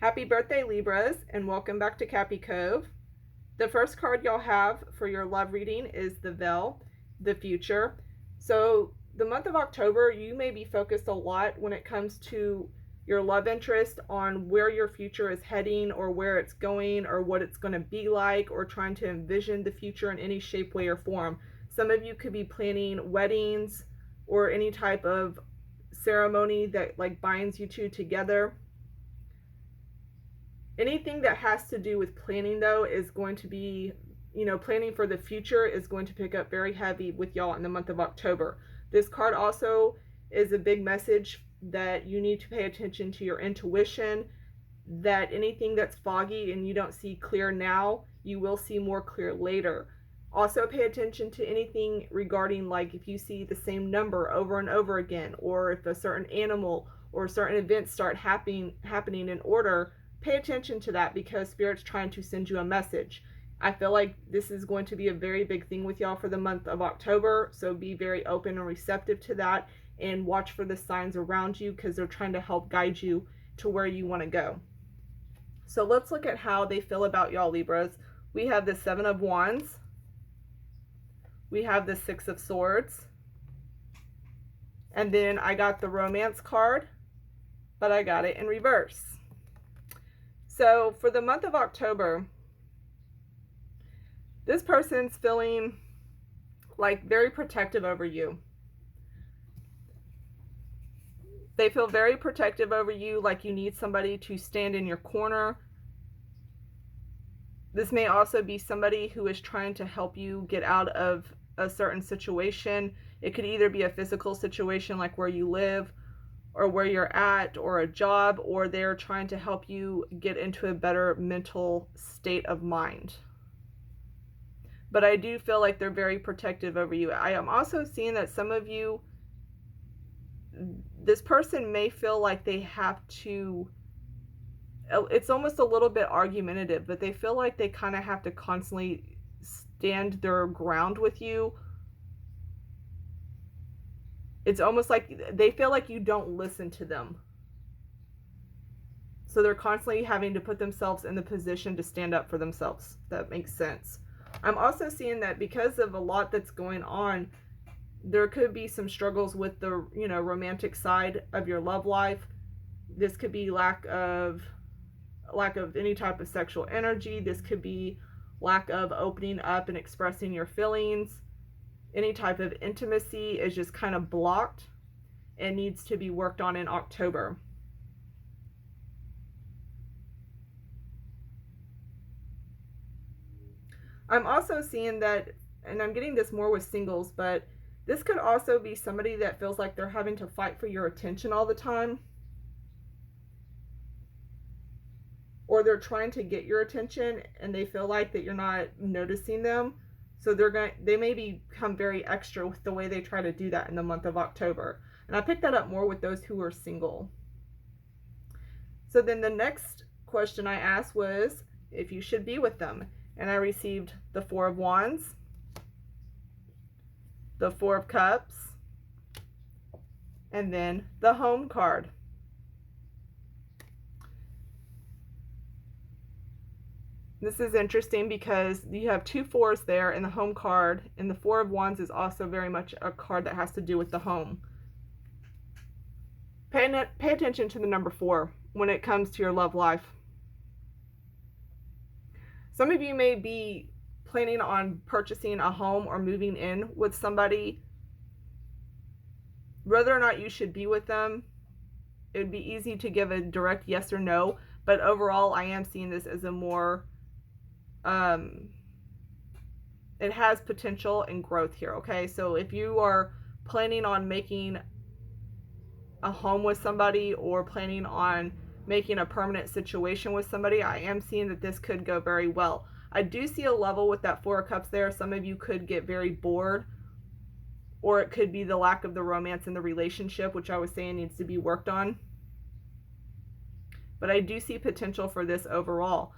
Happy birthday, Libras, and welcome back to Cappy Cove. The first card y'all have for your love reading is the Veil, the future. So the month of October, you may be focused a lot when it comes to your love interest on where your future is heading or where it's going or what it's going to be like, or trying to envision the future in any shape, way, or form. Some of you could be planning weddings or any type of ceremony that like binds you two together. Anything that has to do with planning, though, is going to be, planning for the future is going to pick up very heavy with y'all in the month of October. This card also is a big message that you need to pay attention to your intuition, that anything that's foggy and you don't see clear now, you will see more clear later. Also pay attention to anything regarding, like, if you see the same number over and over again, or if a certain animal or certain events start happening in order. Pay attention to that, because Spirit's trying to send you a message. I feel like this is going to be a very big thing with y'all for the month of October, so be very open and receptive to that, and watch for the signs around you, because they're trying to help guide you to where you want to go. So let's look at how they feel about y'all, Libras. We have the Seven of Wands. We have the Six of Swords. And then I got the Romance card, but I got it in reverse. So for the month of October, this person's feeling like very protective over you. They feel very protective over you, like you need somebody to stand in your corner. This may also be somebody who is trying to help you get out of a certain situation. It could either be a physical situation, like where you live, or where you're at, or a job, or they're trying to help you get into a better mental state of mind. But I do feel like they're very protective over you. I am also seeing that some of you, this person may feel like they have to, it's almost a little bit argumentative, but they feel like they kind of have to constantly stand their ground with you. It's almost like they feel like you don't listen to them. So they're constantly having to put themselves in the position to stand up for themselves. That makes sense. I'm also seeing that because of a lot that's going on, there could be some struggles with the, romantic side of your love life. This could be lack of any type of sexual energy. This could be lack of opening up and expressing your feelings. Any type of intimacy is just kind of blocked and needs to be worked on in October. I'm also seeing that, and I'm getting this more with singles, but this could also be somebody that feels like they're having to fight for your attention all the time. Or they're trying to get your attention and they feel like that you're not noticing them. So they may become very extra with the way they try to do that in the month of October. And I picked that up more with those who are single. So then the next question I asked was if you should be with them. And I received the Four of Wands, the Four of Cups, and then the Home card. This is interesting because you have two fours there in the Home card, and the Four of Wands is also very much a card that has to do with the home. Pay attention to the number 4 when it comes to your love life. Some of you may be planning on purchasing a home or moving in with somebody. Whether or not you should be with them, it would be easy to give a direct yes or no, but overall I am seeing this as a more it has potential and growth here. Okay, so if you are planning on making a home with somebody or planning on making a permanent situation with somebody, I am seeing that this could go very well. I do see a level with that Four of Cups there. Some of you could get very bored, or it could be the lack of the romance in the relationship, which I was saying needs to be worked on. But I do see potential for this overall.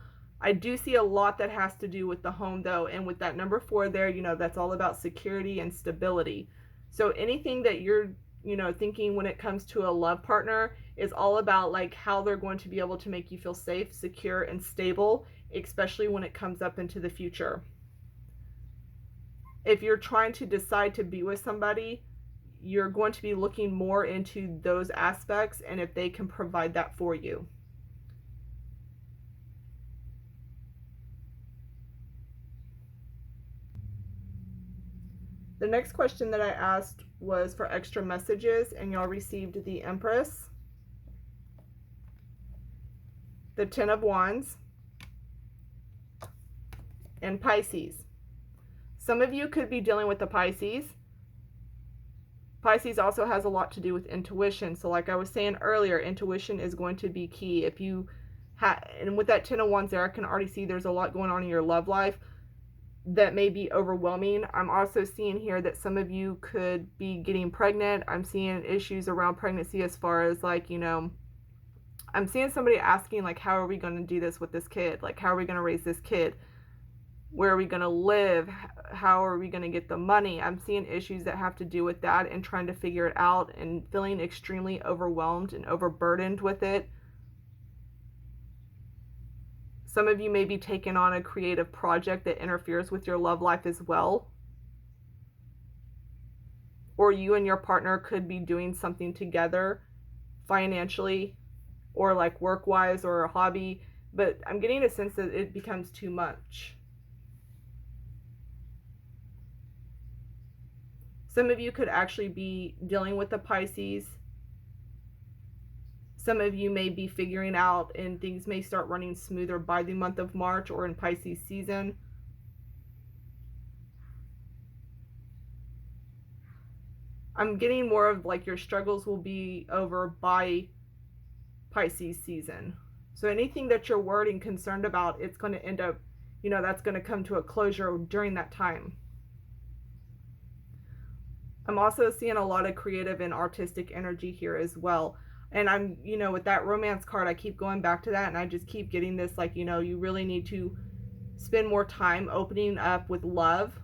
I do see a lot that has to do with the home, though, and with that number 4 there, that's all about security and stability. So anything that you're thinking when it comes to a love partner is all about like how they're going to be able to make you feel safe, secure, and stable, especially when it comes up into the future. If you're trying to decide to be with somebody, you're going to be looking more into those aspects and if they can provide that for you. The next question that I asked was for extra messages, and y'all received the Empress, the Ten of Wands, and Pisces. Some of you could be dealing with the Pisces. Pisces also has a lot to do with intuition. So like I was saying earlier, intuition is going to be key. If you and with that Ten of Wands there, I can already see there's a lot going on in your love life that may be overwhelming. I'm also seeing here that some of you could be getting pregnant. I'm seeing issues around pregnancy as far as like, I'm seeing somebody asking like, how are we going to do this with this kid? Like, how are we going to raise this kid? Where are we going to live? How are we going to get the money? I'm seeing issues that have to do with that and trying to figure it out and feeling extremely overwhelmed and overburdened with it. Some of you may be taking on a creative project that interferes with your love life as well. Or you and your partner could be doing something together financially or like work-wise or a hobby, but I'm getting a sense that it becomes too much. Some of you could actually be dealing with the Pisces. Some of you may be figuring out and things may start running smoother by the month of March or in Pisces season. I'm getting more of like your struggles will be over by Pisces season. So anything that you're worried and concerned about, it's going to end up, that's going to come to a closure during that time. I'm also seeing a lot of creative and artistic energy here as well. And I'm, with that romance card, I keep going back to that and I just keep getting this like, you really need to spend more time opening up with love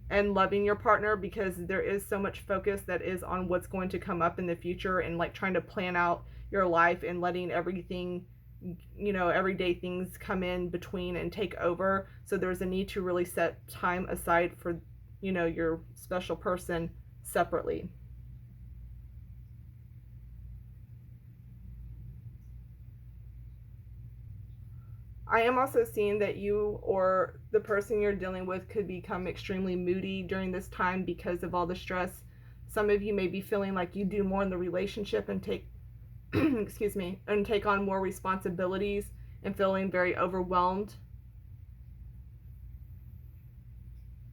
and loving your partner, because there is so much focus that is on what's going to come up in the future and like trying to plan out your life and letting everything, everyday things come in between and take over. So there's a need to really set time aside for, your special person separately. I am also seeing that you or the person you're dealing with could become extremely moody during this time because of all the stress. Some of you may be feeling like you do more in the relationship and take excuse me, and take on more responsibilities and feeling very overwhelmed.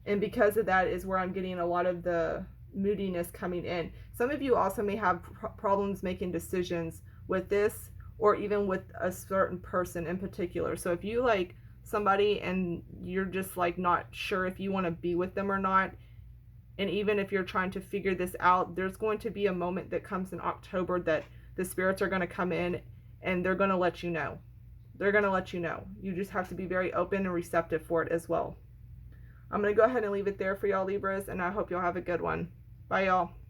And because of that is where I'm getting a lot of the moodiness coming in. Some of you also may have problems making decisions with this, or even with a certain person in particular. So if you like somebody and you're just like not sure if you want to be with them or not, and even if you're trying to figure this out, there's going to be a moment that comes in October that the spirits are going to come in and they're going to let you know. They're going to let you know. You just have to be very open and receptive for it as well. I'm going to go ahead and leave it there for y'all Libras, and I hope y'all have a good one. Bye, y'all.